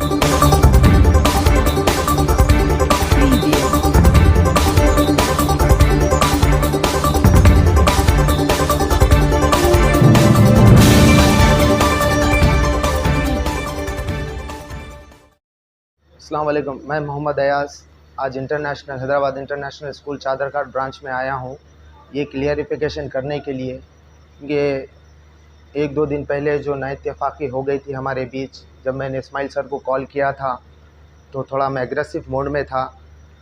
अस्सलाम वालेकुम। मैं मोहम्मद अयाज़ आज Hyderabad international school Chaderghat branch में आया हूँ ये क्लियरिफिकेशन करने के लिए कि एक दो दिन पहले जो नाइत्तेफाकी हो गई थी हमारे बीच, जब मैंने इस्माइल सर को कॉल किया था तो थोड़ा मैं एग्रेसिव मोड में था,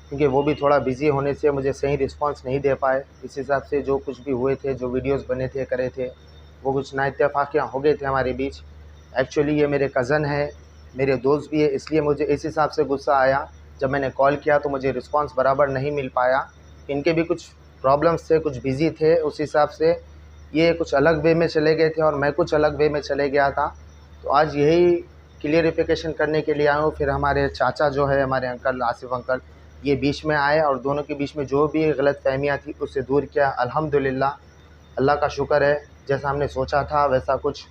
क्योंकि वो भी थोड़ा बिज़ी होने से मुझे सही रिस्पांस नहीं दे पाए। इस हिसाब से जो कुछ भी हुए थे, जो वीडियोस बने थे, करे थे, वो कुछ नाइत्तेफाकियाँ हो गए थे हमारे बीच। एक्चुअली ये मेरे कज़न है, मेरे दोस्त भी है, इसलिए मुझे इस हिसाब से गुस्सा आया। जब मैंने कॉल किया तो मुझे रिस्पांस बराबर नहीं मिल पाया। इनके भी कुछ प्रॉब्लम्स थे, कुछ बिज़ी थे, उस हिसाब से ये कुछ अलग वे में चले गए थे और मैं कुछ अलग वे में चले गया था। तो आज यही क्लियरिफिकेशन करने के लिए आया हूँ। फिर हमारे चाचा जो है, हमारे अंकल आसिफ अंकल, ये बीच में आए और दोनों के बीच में जो भी गलतफ़हमियाँ थी उससे दूर किया। अल्हम्दुलिल्लाह, अल्लाह का शुक्र है, जैसा हमने सोचा था वैसा कुछ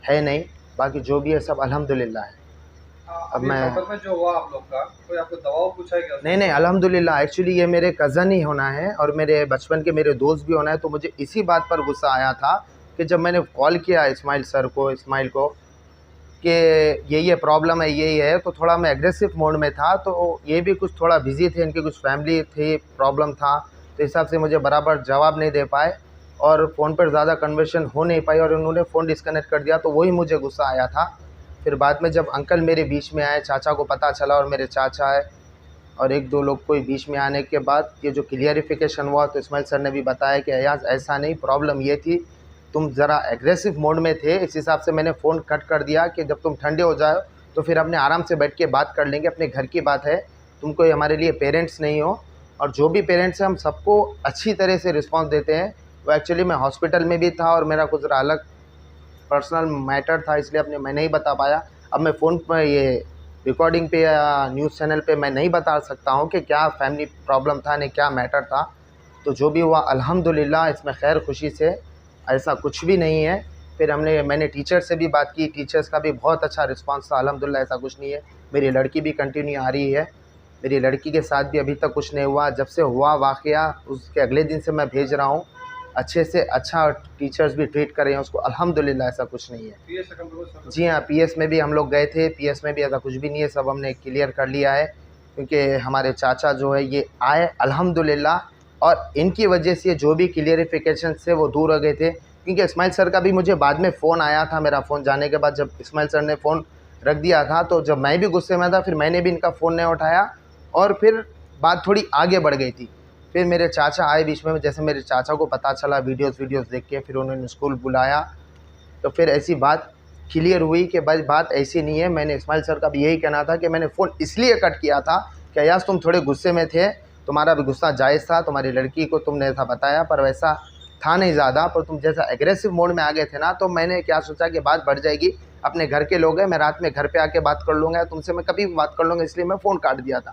है नहीं, बाकी जो भी है सब अल्हम्दुलिल्लाह है। अब मैं में जो हुआ आप लोग का, कोई आपको दबाव पूछा है क्या? नहीं अल्हम्दुलिल्लाह, एक्चुअली ये मेरे कज़न ही होना है और मेरे बचपन के मेरे दोस्त भी होना है। तो मुझे इसी बात पर गुस्सा आया था कि जब मैंने कॉल किया इस्माइल को कि ये प्रॉब्लम है, यही है, तो थोड़ा मैं एग्रेसिव मोड में था। तो ये भी कुछ थोड़ा बिज़ी थे, इनकी कुछ फैमिली थी, प्रॉब्लम था, तो इस हिसाब से मुझे बराबर जवाब नहीं दे पाए और फ़ोन पर ज़्यादा कन्वर्सेशन हो नहीं पाई और उन्होंने फ़ोन डिस्कनेक्ट कर दिया। तो वही मुझे गुस्सा आया था। फिर बाद में जब अंकल मेरे बीच में आए, चाचा को पता चला और मेरे चाचा है और एक दो लोग कोई बीच में आने के बाद ये जो क्लियरिफिकेशन हुआ, तो इस्माइल सर ने भी बताया कि अयाज़ ऐसा नहीं, प्रॉब्लम ये थी, तुम ज़रा एग्रेसिव मोड में थे, इस हिसाब से मैंने फ़ोन कट कर दिया कि जब तुम ठंडे हो जाओ तो फिर अपने आराम से बैठ के बात कर लेंगे, अपने घर की बात है, तुम कोई हमारे लिए पेरेंट्स नहीं हो। और जो भी पेरेंट्स हैं हम सबको अच्छी तरह से रिस्पॉन्स देते हैं। वो एक्चुअली मैं हॉस्पिटल में भी था और मेरा कुछ अलग पर्सनल मैटर था, इसलिए मैं नहीं बता पाया। अब मैं फ़ोन पर ये रिकॉर्डिंग पे या न्यूज़ चैनल पे मैं नहीं बता सकता हूँ कि क्या फैमिली प्रॉब्लम था, नहीं क्या मैटर था। तो जो भी हुआ अल्हम्दुलिल्लाह, इसमें खैर खुशी से, ऐसा कुछ भी नहीं है। फिर मैंने टीचर से भी बात की, टीचर्स का भी बहुत अच्छा रिस्पांस था, अल्हम्दुलिल्लाह, ऐसा कुछ नहीं है। मेरी लड़की भी कंटिन्यू आ रही है, मेरी लड़की के साथ भी अभी तक कुछ नहीं हुआ। जब से हुआ वाक़या उसके अगले दिन से मैं भेज रहा हूँ, अच्छे से अच्छा टीचर्स भी ट्रीट कर रहे हैं उसको, अल्हम्दुलिल्लाह, ऐसा कुछ नहीं है। जी हाँ, पीएस में भी हम लोग गए थे, पीएस में भी ऐसा कुछ भी नहीं है, सब हमने क्लियर कर लिया है, क्योंकि हमारे चाचा जो है ये आए अल्हम्दुलिल्लाह, और इनकी वजह से जो भी क्लियरिफिकेशन से वो दूर हो गए थे। क्योंकि इस्माइल सर का भी मुझे बाद में फ़ोन आया था, मेरा फ़ोन जाने के बाद जब इस्माइल सर ने फ़ोन रख दिया था, तो जब मैं भी गुस्से में था, फिर मैंने भी इनका फ़ोन नहीं उठाया और फिर बात थोड़ी आगे बढ़ गई थी। फिर मेरे चाचा आए बीच में, जैसे मेरे चाचा को पता चला वीडियोस देख के, फिर उन्होंने स्कूल बुलाया, तो फिर ऐसी बात क्लियर हुई कि भाई बात ऐसी नहीं है। मैंने इस्माइल सर का भी यही कहना था कि मैंने फ़ोन इसलिए कट किया था कि अयाज़ तुम थोड़े गुस्से में थे, तुम्हारा भी गुस्सा जायज़ था, तुम्हारी लड़की को तुमने ऐसा बताया पर वैसा था नहीं ज़्यादा, पर तुम जैसा एग्रेसिव मोड में आ गए थे ना, तो मैंने क्या सोचा कि बात बढ़ जाएगी, अपने घर के लोग हैं, मैं रात में घर पे आके बात कर लूँगा, तुमसे मैं कभी भी बात कर लूँगा, इसलिए मैं फ़ोन काट दिया था।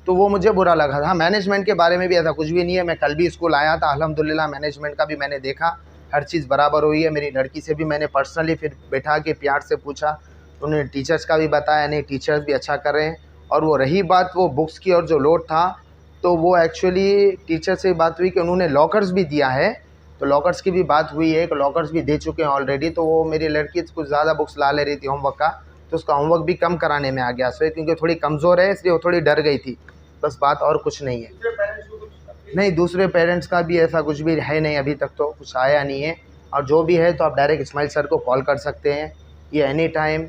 तो वो मुझे बुरा लगा था। मैनेजमेंट के बारे में भी ऐसा कुछ भी नहीं है। मैं कल भी स्कूल आया था, अल्हम्दुलिल्लाह मैनेजमेंट का भी मैंने देखा, हर चीज़ बराबर हुई है। मेरी लड़की से भी मैंने पर्सनली फिर बैठा के प्यार से पूछा, तो उन्होंने टीचर्स का भी बताया, नहीं टीचर्स भी अच्छा कर रहे हैं। और वो रही बात वो बुक्स की और जो लोड था, तो वो एक्चुअली टीचर से बात हुई कि उन्होंने लॉकर्स भी दिया है, तो लॉकर्स की भी बात हुई है कि लॉकर्स भी दे चुके हैं ऑलरेडी। तो वो मेरी लड़की कुछ ज़्यादा बुक्स ला ले रही थी होमवर्क का, तो उसका होमवर्क भी कम कराने में आ गया सो, क्योंकि थोड़ी कमज़ोर है इसलिए वो थोड़ी डर गई थी, बस बात और कुछ नहीं है। नहीं, दूसरे पेरेंट्स का भी ऐसा कुछ भी है नहीं, अभी तक तो कुछ आया नहीं है। और जो भी है तो आप डायरेक्ट इस्माइल सर को कॉल कर सकते हैं, ये any time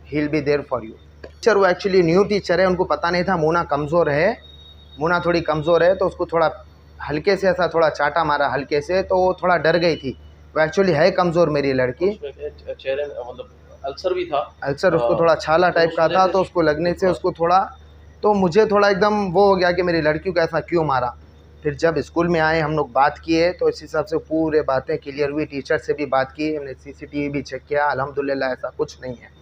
he will be there for you. Teacher वो एक्चुअली न्यू टीचर है, उनको पता नहीं था मूना कमज़ोर है, मूना थोड़ी कमज़ोर है, तो उसको थोड़ा हल्के से ऐसा थोड़ा चाटा मारा हल्के से, तो वो थोड़ा डर गई थी। वो एक्चुअली है कमज़ोर मेरी लड़की, चेहरे मतलब अल्सर भी था, अल्सर उसको थोड़ा छाला टाइप का था, तो उसको लगने से उसको थोड़ा, तो मुझे थोड़ा एकदम वो हो गया कि मेरी लड़की को ऐसा क्यों मारा। फिर जब स्कूल में आए हम लोग बात किए, तो इस हिसाब से पूरे बातें क्लियर हुई, टीचर से भी बात की, हमने सीसीटीवी भी चेक किया, अल्हम्दुलिल्लाह ऐसा कुछ नहीं है।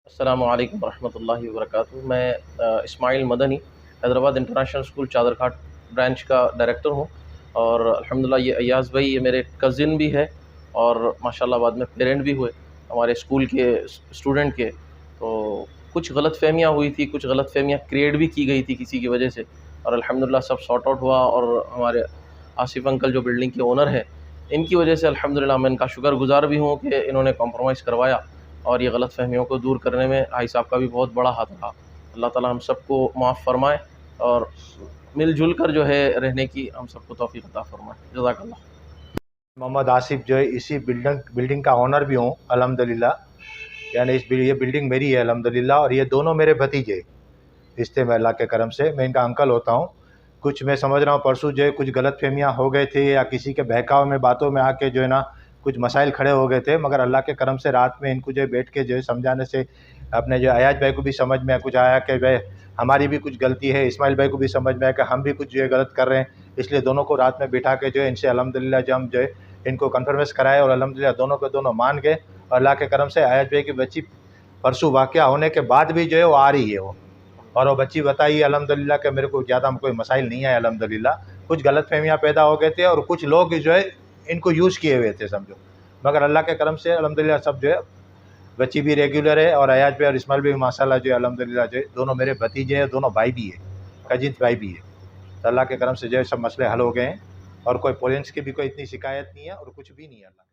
अस्सलामु अलैकुम रहमतुल्लाहि व बरकातुहू। मैं Ismail Madani Hyderabad international school Chaderghat branch का डायरेक्टर हूँ, और अल्हम्दुलिल्लाह ये अयाज़ भाई ये मेरे कज़िन भी है और माशाल्लाह बाद में पेरेंट भी हुए, हमारे स्कूल के स्टूडेंट के, तो कुछ गलतफ़हमियाँ हुई थी, कुछ गलतफ़हमियाँ क्रिएट भी की गई थी किसी की वजह से, और अल्हम्दुलिल्लाह सब सॉर्ट आउट हुआ। और हमारे आसिफ़ अंकल जो बिल्डिंग के ओनर हैं, इनकी वजह से अल्हम्दुलिल्लाह मैं इनका शुक्रगुज़ार भी हूँ कि इन्होंने कॉम्प्रोमाइज़ करवाया, और ये गलतफ़हमियों को दूर करने में भाई साहब का भी बहुत बड़ा हाथ रहा। अल्लाह ताला हम सबको माफ़ फ़रमाए और मिल-जुल कर जो है रहने की हम सबको तौफ़ीक़ अता फ़रमाए। जज़ाकल्लाह। मोहम्मद आसिफ जो है इसी बिल्डिंग का ओनर भी हूँ अल्हम्दुलिल्लाह। यानी ये बिल्डिंग मेरी है अल्हम्दुलिल्लाह, और ये दोनों मेरे भतीजे रिश्ते में अल्लाह के करम से मैं इनका अंकल होता हूँ। कुछ मैं समझ रहा हूँ परसों जो है कुछ गलतफहमियाँ हो गए थे, या किसी के बहकाव में बातों में आके जो है ना कुछ मसाइल खड़े हो गए थे, मगर अल्लाह के करम से रात में इनको जो है बैठ के जो है समझाने से अपने जो अयाज भाई को भी समझ में कुछ आया कि भाई हमारी भी कुछ गलती है, इस्माइल भाई को भी समझ में आया कि हम भी कुछ जो है गलत कर रहे हैं। इसलिए दोनों को रात में बिठा के जो है इनसे अल्हम्दुलिल्लाह जो हम जो है इनको कन्फर्मेंस कराए, और अल्हम्दुलिल्लाह दोनों के दोनों मान गए। और अल्लाह के करम से अयाज भाई की बच्ची परसों वाक़या होने के बाद भी जो है वो आ रही है और वो बच्ची बताई अल्हम्दुलिल्लाह कि मेरे को ज़्यादा कोई मसाइल नहीं आए अल्हम्दुलिल्लाह। कुछ गलतफ़हमियाँ पैदा हो गए थे और कुछ लोग जो है इनको यूज़ किए हुए थे समझो, मगर अल्लाह के करम से अल्हम्दुलिल्लाह सब जो है बच्ची भी रेगुलर है, और अयाज भाई और इस्माइल भी माशाल्लाह जो है अल्हम्दुलिल्लाह जो है दोनों मेरे भतीजे हैं, दोनों भाई भी है, कजिन्स भाई भी है। तो अल्लाह के करम से जो है सब मसले हल हो गए हैं, और कोई पेरेंट्स की भी कोई इतनी शिकायत नहीं है और कुछ भी नहीं है। अल्लाह